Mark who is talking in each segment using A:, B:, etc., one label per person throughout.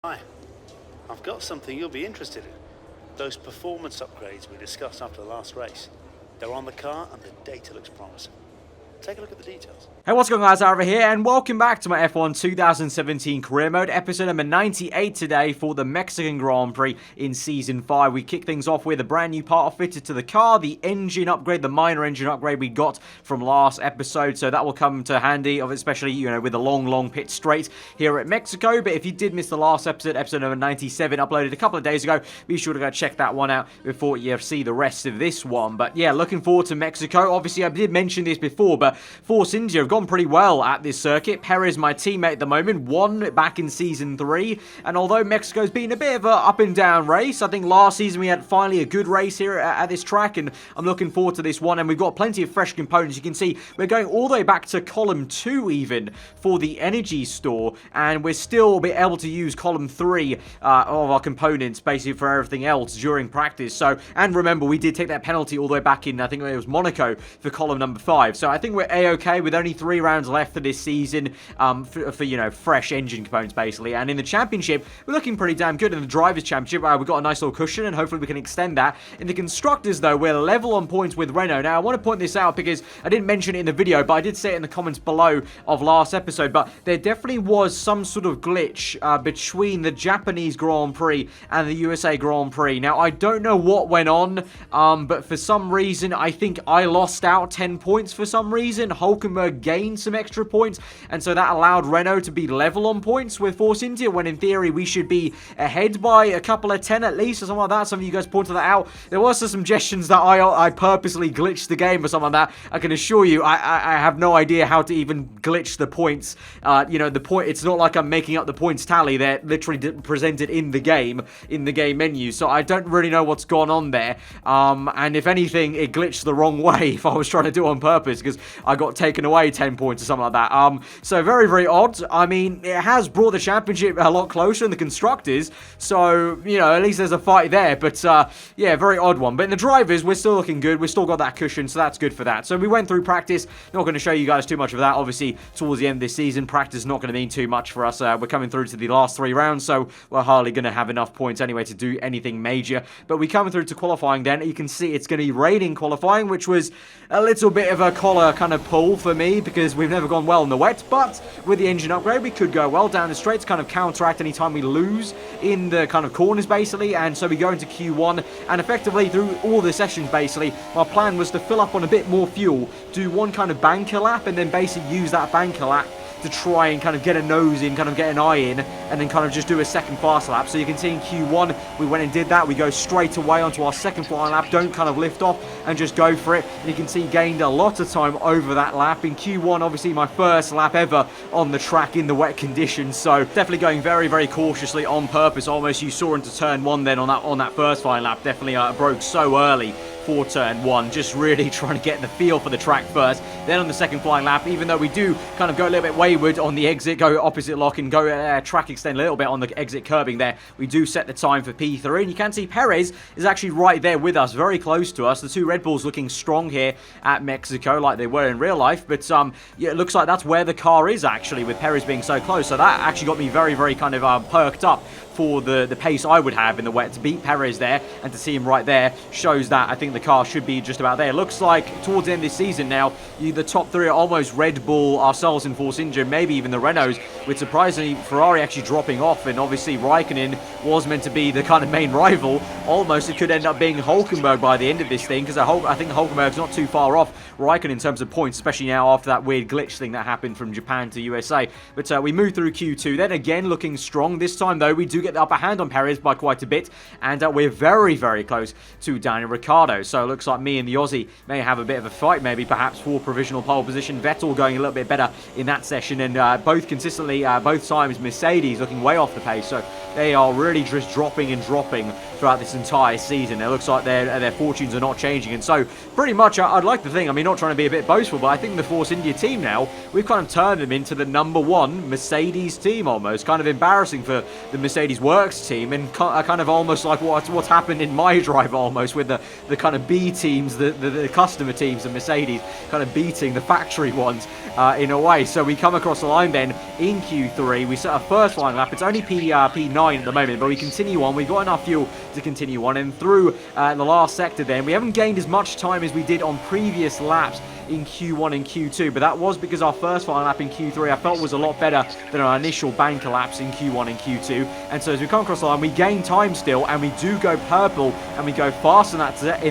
A: Hi, I've got something you'll be interested in. Those performance upgrades we discussed after the last race. They're on the car and the data looks promising. Take a look at the details.
B: Hey, what's going on, guys? Aarava here, and welcome back to my F1 2017 career mode, episode number 98 today for the Mexican Grand Prix in Season 5. We kick things off with a brand new part fitted to the car, the engine upgrade, the minor engine upgrade we got from last episode, so that will come to handy, especially, with a long pit straight here at Mexico. But if you did miss the last episode, episode number 97, uploaded a couple of days ago, be sure to go check that one out before you see the rest of this one. But yeah, looking forward to Mexico. Obviously, I did mention this before, but Force India have gone pretty well at this circuit. Perez, my teammate at the moment, won back in Season 3. And although Mexico's been a bit of a up and down race, I think last season we had finally a good race here at this track, and I'm looking forward to this one. And we've got plenty of fresh components. You can see we're going all the way back to column 2 even for the energy store, and we're still be able to use column 3 of our components basically for everything else during practice. So, and remember, we did take that penalty all the way back in, I think it was Monaco, for column number 5. So I think we're A-okay with only 3 rounds left for this season for fresh engine components basically. And in the championship, we're looking pretty damn good. In the drivers' championship, we've got a nice little cushion, and hopefully we can extend that. In the constructors, though, we're level on points with Renault. Now, I want to point this out because I didn't mention it in the video, but I did say it in the comments below of last episode. But there definitely was some sort of glitch between the Japanese Grand Prix and the USA Grand Prix. Now, I don't know what went on, but for some reason, I think I lost out 10 points for some reason. Hulkenberg gained some extra points, and so that allowed Renault to be level on points with Force India, when in theory we should be ahead by a couple of 10 at least, or something like that. Some of you guys pointed that out. There was some suggestions that I purposely glitched the game or something like that. I can assure you, I have no idea how to even glitch the points. The point, it's not like I'm making up the points tally. They're literally presented in the game menu, so I don't really know what's gone on there. And if anything, it glitched the wrong way if I was trying to do it on purpose, because I got taken away 10 points or something like that. So very odd. I mean, it has brought the championship a lot closer in the constructors, so at least there's a fight there. But yeah, very odd one. But in the drivers, we're still looking good. We've still got that cushion, so that's good for that. So we went through practice. Not going to show you guys too much of that. Obviously, towards the end of this season, practice is not going to mean too much for us. We're coming through to the last 3 rounds, so we're hardly going to have enough points anyway to do anything major. But we coming through to qualifying then. You can see it's going to be raining qualifying, which was a little bit of a collar kind of pull for me, because we've never gone well in the wet. But with the engine upgrade, we could go well down the straights, kind of counteract any time we lose in the kind of corners basically. And so we go into Q1, and effectively through all the sessions basically, my plan was to fill up on a bit more fuel, do one kind of banker lap, and then basically use that banker lap to try and kind of get a nose in, kind of get an eye in, and then kind of just do a second fast lap. So you can see in Q1, we went and did that. We go straight away onto our second flying lap, don't kind of lift off and just go for it. And you can see gained a lot of time over that lap. In Q1, obviously my first lap ever on the track in the wet conditions. So definitely going very cautiously on purpose. Almost you saw into turn 1 then on that first flying lap. Definitely broke so early for turn 1, just really trying to get the feel for the track first. Then on the second flying lap, even though we do kind of go a little bit wayward on the exit, go opposite lock and go track extend a little bit on the exit curbing there, we do set the time for P3. And you can see Perez is actually right there with us, very close to us. The 2 Red Bulls looking strong here at Mexico like they were in real life. But yeah, it looks like that's where the car is actually, with Perez being so close. So that actually got me very kind of perked up for the pace I would have in the wet. To beat Perez there and to see him right there shows that I think the car should be just about there. Looks like towards the end of this season now, the top 3 are almost Red Bull, ourselves in Force India, maybe even the Renaults, with surprisingly Ferrari actually dropping off. And obviously Raikkonen was meant to be the kind of main rival. Almost it could end up being Hulkenberg by the end of this thing, because I think Hulkenberg's not too far off Raikkonen in terms of points, especially now after that weird glitch thing that happened from Japan to USA. But we move through Q2 then, again looking strong. This time though, we do get the upper hand on Perez by quite a bit, and we're very close to Daniel Ricciardo. So it looks like me and the Aussie may have a bit of a fight, maybe perhaps for provisional pole position. Vettel going a little bit better in that session, and both consistently, both times Mercedes looking way off the pace. So they are really just dropping throughout this entire season. It looks like their fortunes are not changing, and so pretty much I'd like to think, I mean, not trying to be a bit boastful, but I think the Force India team now, we've kind of turned them into the #1 Mercedes team almost. Kind of embarrassing for the Mercedes Mercedes works team, and kind of almost like what's happened in my drive almost, with the kind of B teams, the customer teams of Mercedes kind of beating the factory ones in a way. So we come across the line then in Q3. We set our first line lap. It's only P9 at the moment, but we continue on. We've got enough fuel to continue on, and through the last sector then, we haven't gained as much time as we did on previous laps in Q1 and Q2, but that was because our first final lap in Q3 I felt was a lot better than our initial banker laps in Q1 and Q2. And so as we come across the line, we gain time still, and we do go purple, and we go fast in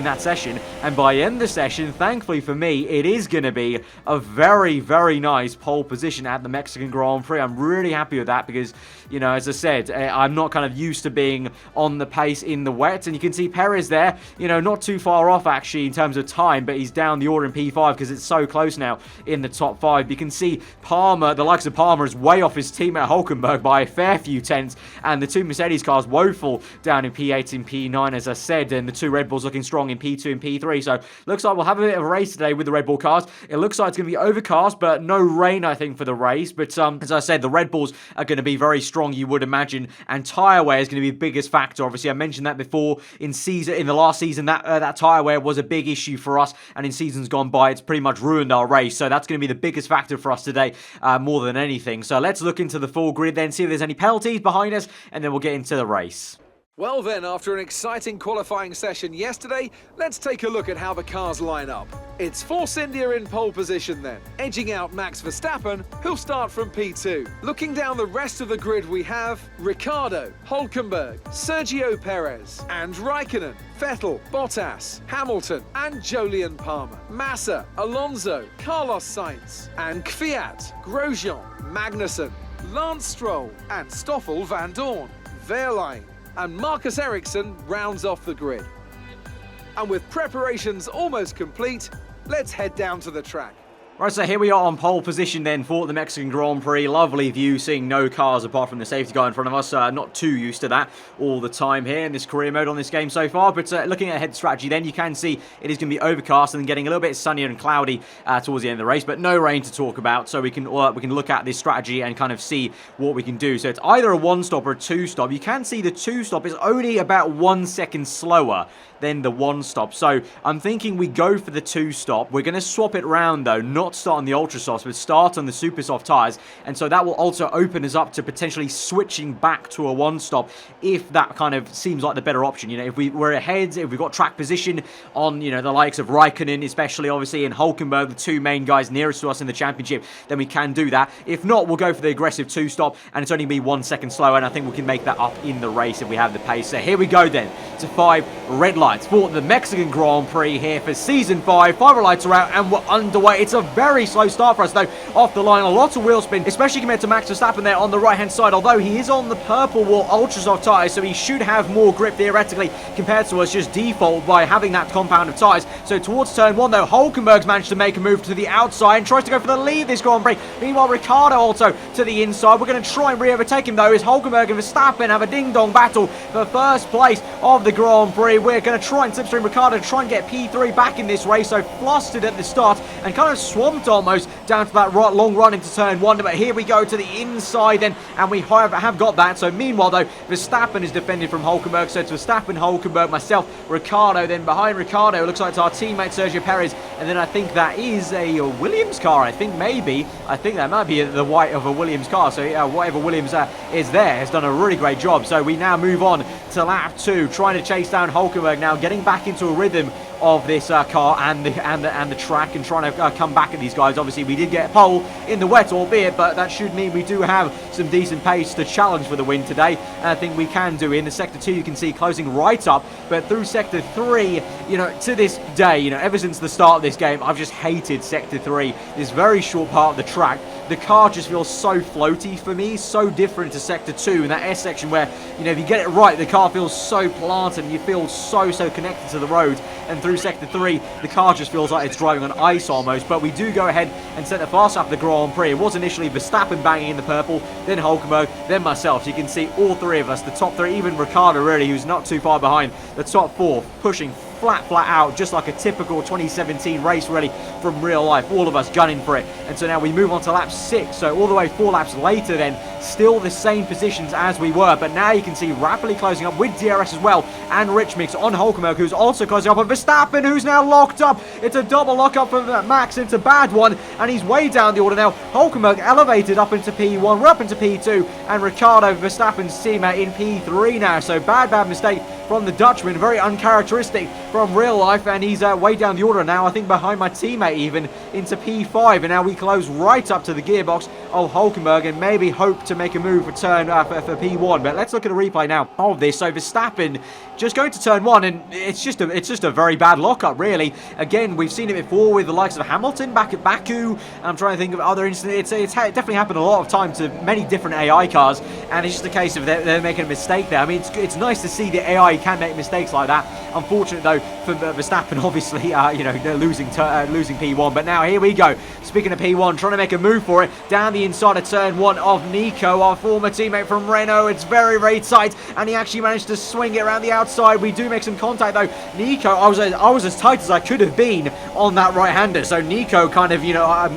B: that session. And by the end of the session, thankfully for me, it is going to be a very, very nice pole position at the Mexican Grand Prix. I'm really happy with that because, you know, as I said, I'm not kind of used to being on the pace in the wet. And you can see Perez there, you know, not too far off actually in terms of time, but he's down the order in P5 because it's so close now in the top 5. You can see Palmer, the likes of Palmer, is way off his teammate Hulkenberg by a fair few tenths, and the two Mercedes cars woeful down in P8 and P9, as I said, and the two Red Bulls looking strong in P2 and P3. So looks like we'll have a bit of a race today with the Red Bull cars. It looks like it's going to be overcast, but no rain, I think, for the race. But as I said, the Red Bulls are going to be very strong, you would imagine, and tyre wear is going to be the biggest factor. Obviously, I mentioned that before in the last season, that tyre wear was a big issue for us, and in seasons gone by, it's pretty much ruined our race. So that's going to be the biggest factor for us today, more than anything. So let's look into the full grid then, see if there's any penalties behind us, and then we'll get into the race.
C: Well then, after an exciting qualifying session yesterday, let's take a look at how the cars line up. It's Force India in pole position then, edging out Max Verstappen, who'll start from P2. Looking down the rest of the grid, we have Ricciardo, Hulkenberg, Sergio Perez, and Raikkonen, Vettel, Bottas, Hamilton, and Jolyon Palmer, Massa, Alonso, Carlos Sainz, and Kvyat, Grosjean, Magnussen, Lance Stroll, and Stoffel van Dorn, Wehrlein, and Marcus Ericsson rounds off the grid. And with preparations almost complete, let's head down to the track.
B: Right, so here we are on pole position then for the Mexican Grand Prix. Lovely view, seeing no cars apart from the safety car in front of us. Not too used to that all the time here in this career mode on this game so far. But looking at head strategy then, you can see it is going to be overcast and getting a little bit sunnier and cloudy towards the end of the race. But no rain to talk about, so we can look at this strategy and kind of see what we can do. So it's either a one-stop or a two-stop. You can see the two-stop is only about 1 second slower than the one-stop. So I'm thinking we go for the two-stop. We're going to swap it round though, not start on the ultra softs, but start on the super soft tyres, and so that will also open us up to potentially switching back to a one-stop if that kind of seems like the better option. You know, if we're ahead, if we've got track position on, you know, the likes of Raikkonen, especially obviously, and Hulkenberg, the two main guys nearest to us in the championship, then we can do that. If not, we'll go for the aggressive two-stop, and it's only going to be 1 second slower, and I think we can make that up in the race if we have the pace. So here we go then to 5 red lights for the Mexican Grand Prix here for Season 5. 5 red lights are out, and we're underway. It's a very slow start for us though, off the line. A lot of wheel spin, especially compared to Max Verstappen there on the right hand side, although he is on the purple wall ultra soft tyres, so he should have more grip theoretically compared to us just default by having that compound of tyres. So towards turn 1 though, Hulkenberg's managed to make a move to the outside and tries to go for the lead this Grand Prix. Meanwhile, Ricciardo also to the inside. We're going to try and re-overtake him though, as Hulkenberg and Verstappen have a ding-dong battle for first place of the Grand Prix. We're going to try and slipstream Ricciardo to try and get P3 back in this race, so flustered at the start and kind of swamped almost down to that long run into turn 1. But here we go to the inside then, and we have got that. So meanwhile though, Verstappen is defended from Hulkenberg, so it's Verstappen, Hulkenberg, myself, Ricciardo. Then behind Ricciardo, it looks like it's our teammate Sergio Perez, and then I think that is a Williams car. I think that might be the white of a Williams car. So whatever Williams is there has done a really great job. So we now move on to lap 2, trying to chase down Hulkenberg now, getting back into a rhythm of this car and the track, and trying to come back at these guys. Obviously we did get a pole in the wet, albeit, but that should mean we do have some decent pace to challenge for the win today, and I think we can do. In the sector 2 you can see closing right up, but through sector 3, you know, to this day, you know, ever since the start of this game, I've just hated sector 3, this very short part of the track. The car just feels so floaty for me, so different to sector 2 in that S section where, you know, if you get it right, the car feels so planted and you feel so connected to the road. And through sector 3, the car just feels like it's driving on ice almost. But we do go ahead and set the fast lap of the Grand Prix. It was initially Verstappen banging in the purple, then Hulkenberg, then myself. So you can see all 3 of us, the top 3, even Ricciardo really, who's not too far behind, the top 4 pushing flat out, just like a typical 2017 race really from real life, all of us gunning for it. And so now we move on to lap 6, so all the way 4 laps later then, still the same positions as we were, but now you can see rapidly closing up with DRS as well, and Rich Mix on Hulkenberg, who's also closing up on Verstappen, who's now locked up. It's a double lockup for Max, it's a bad one, and he's way down the order now. Hulkenberg elevated up into P1, we're up into P2, and Ricciardo, Verstappen's teammate, in P3 now, so bad mistake from the Dutchman, very uncharacteristic from real life, and he's way down the order now, I think behind my teammate even, into P5, and now we close right up to the gearbox of Hulkenberg and maybe hope to make a move for turn for P1. But let's look at a replay now of this. So Verstappen just going to turn 1, and it's just a very bad lockup really. Again, we've seen it before with the likes of Hamilton back at Baku. I'm trying to think of other incidents. It's definitely happened a lot of times to many different AI cars, and it's just a case of they're making a mistake there. I mean, it's nice to see the AI can make mistakes like that. Unfortunate though for Verstappen, obviously, they're losing P1. But now here we go. Speaking of P1, trying to make a move for it down the inside of turn 1 of Nico, our former teammate from Renault. It's very tight, and he actually managed to swing it around the outside. We do make some contact though. Nico, I was as tight as I could have been on that right-hander. So Nico kind of,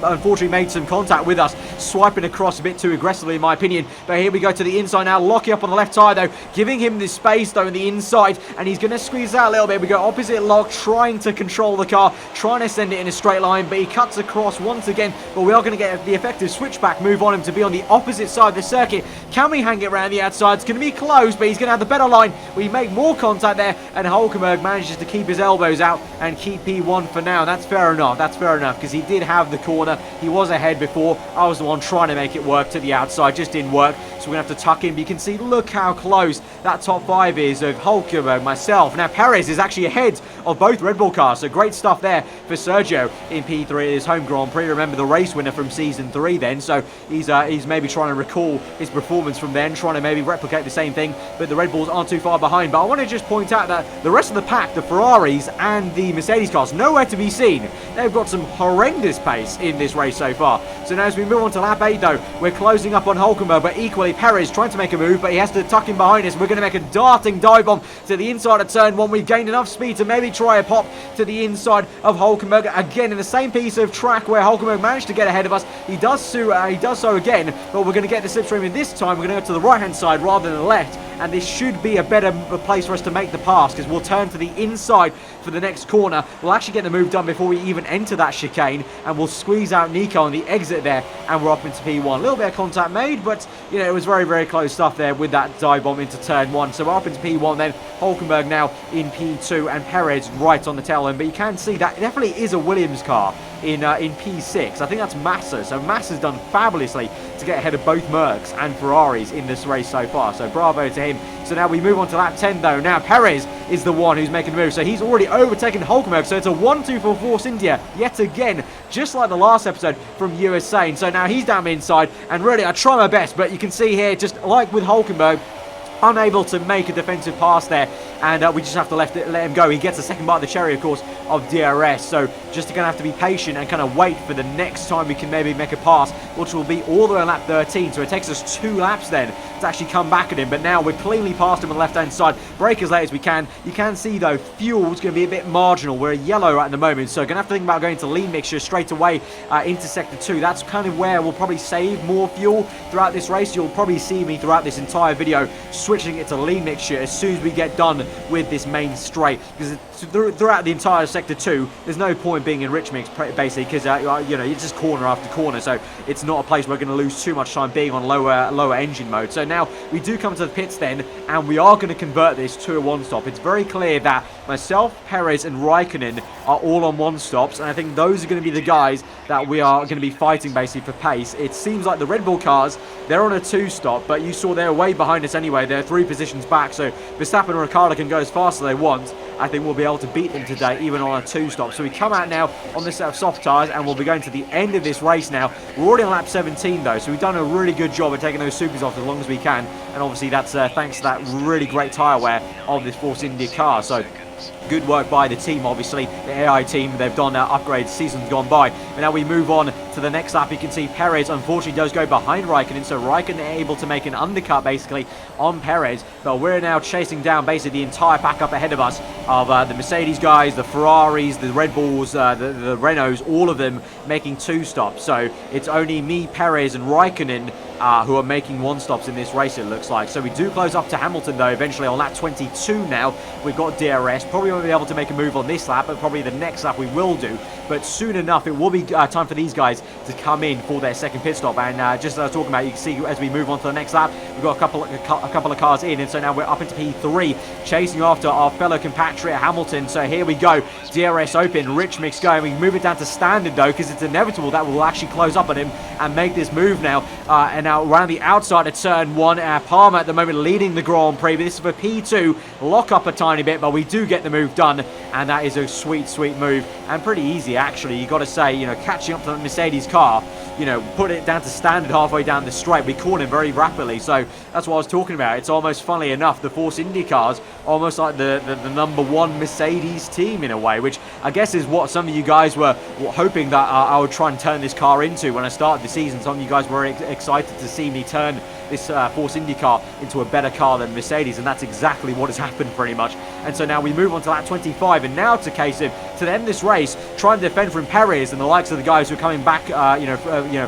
B: unfortunately made some contact with us, swiping across a bit too aggressively in my opinion. But here we go to the inside now, locking up on the left tire though, giving him this space though in the inside, and he's going to squeeze out a little bit. We go opposite lock, trying to control the car, trying to send it in a straight line, but he cuts across once again. But we are going to get the effective switchback move on him to be on the opposite side of the circuit. Can we hang it around the outside? It's going to be close, but he's going to have the better line. We make more contact there, and Hulkenberg manages to keep his elbows out and keep P1 for now. That's fair enough, because he did have the corner. He was ahead before. I was the one trying to make it work to the outside, just didn't work, so we're going to have to tuck in. But you can see, look how close that top 5 is of Hulkenberg, myself. Now Perez is actually ahead of both Red Bull cars, so great stuff there for Sergio in P3 at his home Grand Prix. Remember, the race winner from season 3 then, so he's maybe trying to recall his performance from then, trying to maybe replicate the same thing, but the Red Bulls aren't too far behind. But I want to just point out that the rest of the pack, the Ferraris and the Mercedes cars, nowhere to be seen. They've got some horrendous pace in this race so far. So now as we move on to lap 8 though, we're closing up on Hulkenberg, but equally Perez trying to make a move, but he has to tuck in behind us. We're going to make a darting dive bomb to the inside of turn 1. We've gained enough speed to maybe try a pop to the inside of Hulkenberg, again in the same piece of track where Hulkenberg managed to get ahead of us. He does so again, but we're going to get the slipstream in this time. We're going to go to the right hand side rather than the left, and this should be a better place for us to make the pass, because we'll turn to the inside for the next corner. We'll actually get the move done before we even enter that chicane, and we'll squeeze out Nico on the exit there, and we're up into P1. A little bit of contact made, but it was very close stuff there with that dive bomb into turn 1. So we're up into P1 then. Hulkenberg now in P2, and Perez right on the tail end. But you can see that definitely is a Williams car in P6. I think that's Massa. So Massa's done fabulously to get ahead of both Mercs and Ferraris in this race so far. So bravo to him. So now we move on to lap 10 though. Now Perez is the one who's making the move. So he's already overtaken Hulkenberg. So it's a 1-2 for Force India yet again, just like the last episode from USA. And so now he's down the inside, and really I try my best, but you can see here, just like with Hulkenberg, unable to make a defensive pass there, and we just have to let him go. He gets a second bite of the cherry, of course, of DRS, so just going to have to be patient and kind of wait for the next time we can maybe make a pass, which will be all the way on lap 13, so it takes us 2 laps then to actually come back at him. But now we're cleanly past him on the left hand side, brake as late as we can. You can see though, fuel's going to be a bit marginal. We're yellow at the moment, so going to have to think about going to lean mixture straight away into sector 2. That's kind of where we'll probably save more fuel throughout this race. You'll probably see me throughout this entire video switching it to lean mixture as soon as we get done with this main straight, because throughout the entire sector 2 there's no point being in rich mix basically, because it's just corner after corner, so it's not a place we're going to lose too much time being on lower engine mode. So now we do come to the pits then, and we are going to convert this to a 1-stop. It's very clear that myself, Perez and Raikkonen are all on 1-stops, and I think those are going to be the guys that we are going to be fighting basically for pace. It seems like the Red Bull cars, they're on a 2-stop, but you saw they're way behind us anyway. They're 3 positions back, so Verstappen and Ricciardo can go as fast as they want. I think we'll be able to beat them today, even on a 2-stop. So we come out now on this set of soft tyres, and we'll be going to the end of this race now. We're already on lap 17 though, so we've done a really good job of taking those supers off as long as we can, and obviously that's thanks to that really great tyre wear of this Force India car. So Good work by the team, obviously. The AI team, they've done upgrades seasons gone by. And now we move on to the next lap. You can see Perez, unfortunately, does go behind Raikkonen. So Raikkonen able to make an undercut, basically, on Perez. But we're now chasing down, basically, the entire pack up ahead of us of the Mercedes guys, the Ferraris, the Red Bulls, the Renaults, all of them making 2 stops. So it's only me, Perez, and Raikkonen who are making 1 stops in this race, it looks like. So we do close up to Hamilton, though, eventually on lap 22 now. We've got DRS. Probably won't be able to make a move on this lap, but probably the next lap we will do. But soon enough, it will be time for these guys to come in for their second pit stop. And just as I was talking about, you can see as we move on to the next lap, we've got a couple of cars in. And so now we're up into P3, chasing after our fellow compatriot Hamilton. So here we go. DRS open, Rich Mix going. We move it down to standard, though, because it's inevitable that we'll actually close up on him and make this move now. And now around the outside of turn 1, Palmer at the moment leading the Grand Prix. But this is for P2. Lock up a tiny bit, but we do get the move done. And that is a sweet, sweet move. And pretty easy, actually. You got to say, you know, catching up to the Mercedes car, you know, put it down to standard halfway down the straight. We caught him very rapidly. So that's what I was talking about. It's almost, funnily enough, the Force Indy cars, almost like the number 1 Mercedes team in a way, which I guess is what some of you guys were hoping that I would try and turn this car into when I started the season. Some of you guys were excited to see me turn this Force Indy car into a better car than Mercedes, and that's exactly what has happened pretty much. And so now we move on to lap 25, and now it's a case of, to end this race, trying to defend from Perez and the likes of the guys who are coming back,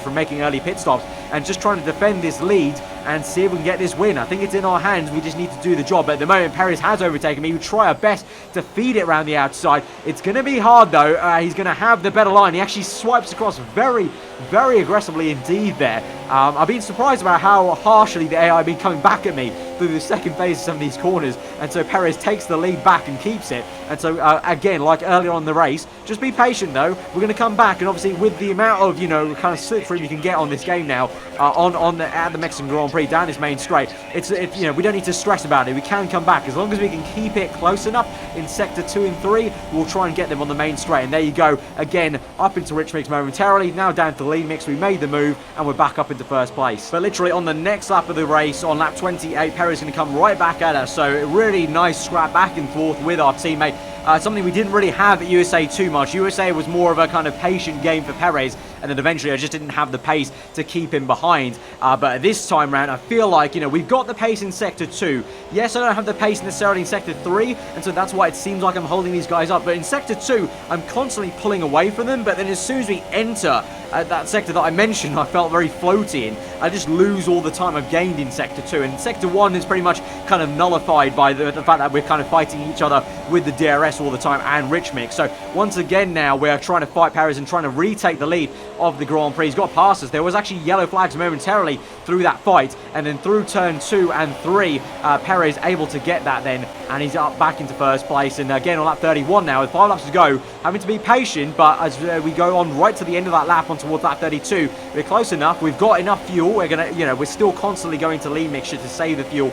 B: from making early pit stops, and just trying to defend this lead and see if we can get this win. I think it's in our hands. We just need to do the job. But at the moment, Perez has overtaken me. We try our best to feed it around the outside. It's going to be hard, though. He's going to have the better line. He actually swipes across very, very aggressively indeed there. I've been surprised about how harshly the AI have been coming back at me through the second phase of some of these corners. And so Perez takes the lead back and keeps it. And so, again, like earlier on in the race, just be patient, though. We're going to come back. And obviously, with the amount of, kind of slip through you can get on this game now, at the Mexican Grand Prix, down this main straight, we don't need to stress about it. We can come back. As long as we can keep it close enough in Sector 2 and 3, we'll try and get them on the main straight. And there you go. Again, up into Rich Mix momentarily. Now down to Lean Mix. We made the move, and we're back up into first place. But literally on the next lap of the race, on lap 28, Perez is going to come right back at us. So a really nice scrap back and forth with our teammate. Something we didn't really have at USA too much. USA was more of a kind of patient game for Perez, and then eventually I just didn't have the pace to keep him behind. But this time round, I feel like, we've got the pace in Sector 2. Yes, I don't have the pace necessarily in Sector 3, and so that's why it seems like I'm holding these guys up. But in Sector 2, I'm constantly pulling away from them, but then as soon as we enter that sector that I mentioned, I felt very floaty in. I just lose all the time I've gained in Sector 2, and Sector 1 is pretty much kind of nullified by the fact that we're kind of fighting each other with the DRS all the time and Rich Mix. So once again now we're trying to fight Perez and trying to retake the lead of the Grand Prix. He's got past us. There was actually yellow flags momentarily through that fight, and then through turn 2 and 3, Perez able to get that then, and he's up back into first place. And again on lap 31 now with 5 laps to go, having to be patient, but as we go on right to the end of that lap on towards lap 32, we're close enough. We've got enough fuel. We're gonna, we're still constantly going to lean mixture to save the fuel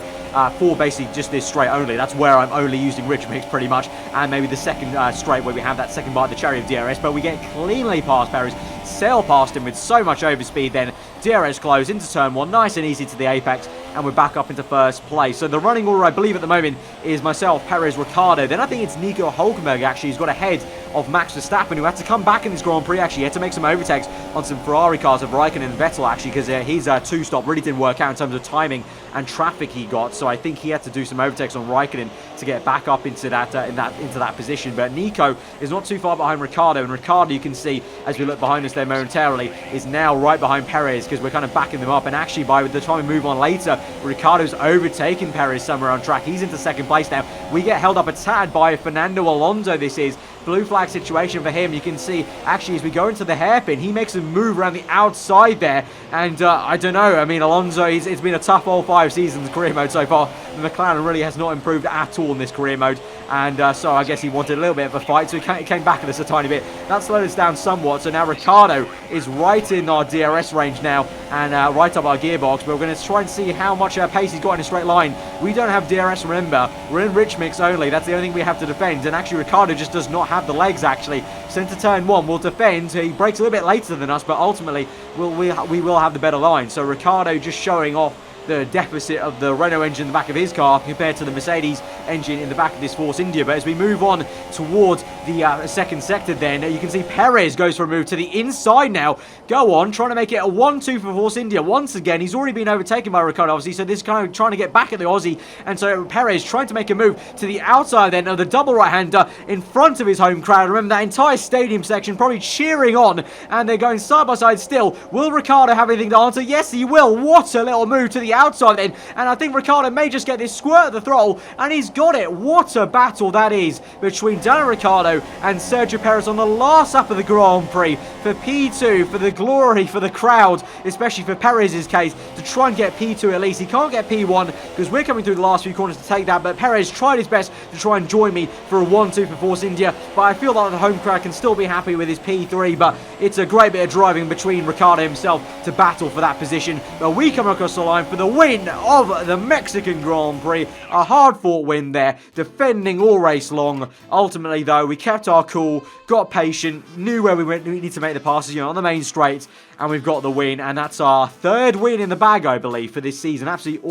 B: for basically just this straight only. That's where I'm only using Rich Mix pretty much, and maybe the second straight where we have that second bite of the cherry of DRS, but we get cleanly past Perez, sail past him with so much overspeed, then DRS close into turn 1, nice and easy to the apex, and we're back up into first place. So the running order, I believe, at the moment is myself, Perez, Ricciardo. Then I think it's Nico Hülkenberg, actually, who's got ahead of Max Verstappen, who had to come back in this Grand Prix, actually. He had to make some overtakes on some Ferrari cars of Raikkonen and Vettel, actually, because his two-stop really didn't work out in terms of timing and traffic he got. So I think he had to do some overtakes on Raikkonen to get back up into that position. But Nico is not too far behind Ricciardo, and Ricciardo, you can see, as we look behind us there momentarily, is now right behind Perez, because we're kind of backing them up. And actually, by the time we move on later, Ricciardo's overtaken Perez somewhere on track. He's into second place now. We get held up a tad by Fernando Alonso, this is. Blue flag situation for him. You can see, actually, as we go into the hairpin, he makes a move around the outside there. And I don't know. I mean, Alonso, it's been a tough all 5 seasons career mode so far. The McLaren really has not improved at all in this career mode. And so I guess he wanted a little bit of a fight, so he came back at us a tiny bit. That slowed us down somewhat. So now Ricciardo is right in our DRS range now, and right up our gearbox. But we're going to try and see how much pace he's got in a straight line. We don't have DRS, remember. We're in Rich Mix only. That's the only thing we have to defend. And actually, Ricciardo just does not have the legs, actually. So into turn 1, we'll defend. He breaks a little bit later than us, but ultimately we will have the better line. So Ricciardo just showing off the deficit of the Renault engine in the back of his car compared to the Mercedes engine in the back of this Force India. But as we move on towards the second sector then, you can see Perez goes for a move to the inside now. Go on, trying to make it a 1-2 for Force India. Once again, he's already been overtaken by Ricciardo, obviously, so this is kind of trying to get back at the Aussie. And so Perez trying to make a move to the outside then of the double right-hander in front of his home crowd. Remember, that entire stadium section probably cheering on, and they're going side by side still. Will Ricciardo have anything to answer? Yes, he will. What a little move to the outside then. And I think Ricciardo may just get this squirt at the throttle, and he's got it. What a battle that is between Daniel Ricciardo and Sergio Perez on the last lap of the Grand Prix for P2, for the glory, for the crowd, especially for Perez's case, to try and get P2 at least. He can't get P1 because we're coming through the last few corners to take that, but Perez tried his best to try and join me for a 1-2 for Force India, but I feel like the home crowd can still be happy with his P3, but it's a great bit of driving between Ricciardo himself to battle for that position. But we come across the line for the win of the Mexican Grand Prix. A hard-fought win there, defending all race long. Ultimately, though, we kept our cool, got patient, knew where we needed to make the passes, on the main straight, and we've got the win, and that's our third win in the bag, I believe, for this season. Absolutely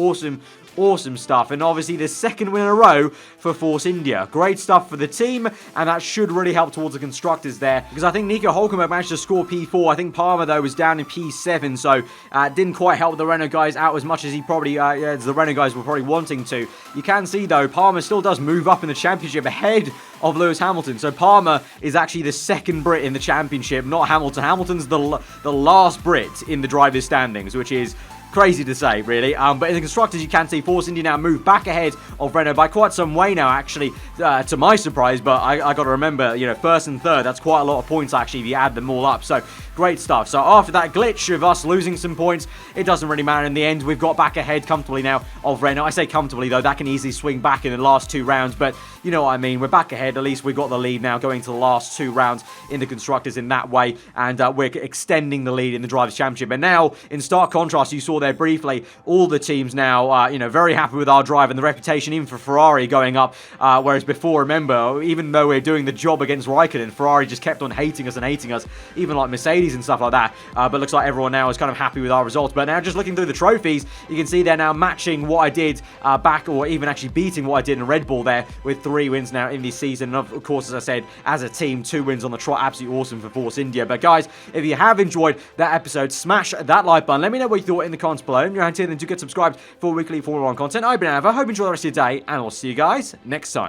B: awesome stuff, and obviously the second win in a row for Force India. Great stuff for the team, and that should really help towards the constructors there, because I think Nico Hülkenberg managed to score P4. I think Palmer, though, was down in P7, so didn't quite help the Renault guys out as much as he probably, as the Renault guys were probably wanting to. You can see, though, Palmer still does move up in the championship ahead of Lewis Hamilton, so Palmer is actually the second Brit in the championship, not Hamilton. Hamilton's the last Brit in the drivers' standings, which is crazy to say, really. But in the constructors, you can see Force India now move back ahead of Renault by quite some way now, actually, to my surprise. But I got to remember, first and third, that's quite a lot of points, actually, if you add them all up. So, great stuff. So, after that glitch of us losing some points, it doesn't really matter in the end. We've got back ahead comfortably now of Renault. I say comfortably, though. That can easily swing back in the last two rounds. But you know what I mean. We're back ahead. At least we've got the lead now going to the last two rounds in the constructors in that way. And we're extending the lead in the Drivers' Championship. And now, in stark contrast, you saw there briefly, all the teams now, very happy with our drive and the reputation, even for Ferrari, going up. Whereas before, remember, even though we're doing the job against Raikkonen, Ferrari just kept on hating us, even like Mercedes and stuff like that. But looks like everyone now is kind of happy with our results. But now, just looking through the trophies, you can see they're now matching what I did back, or even actually beating what I did in Red Bull there, with 3 wins now in this season. And of course, as I said, as a team, 2 wins on the trot. Absolutely awesome for Force India. But guys, if you have enjoyed that episode, smash that like button. Let me know what you thought in the comments below. If you're here, then do get subscribed for weekly Formula 1 content. I've been Ava. Hope you enjoy the rest of your day, and I'll see you guys next time.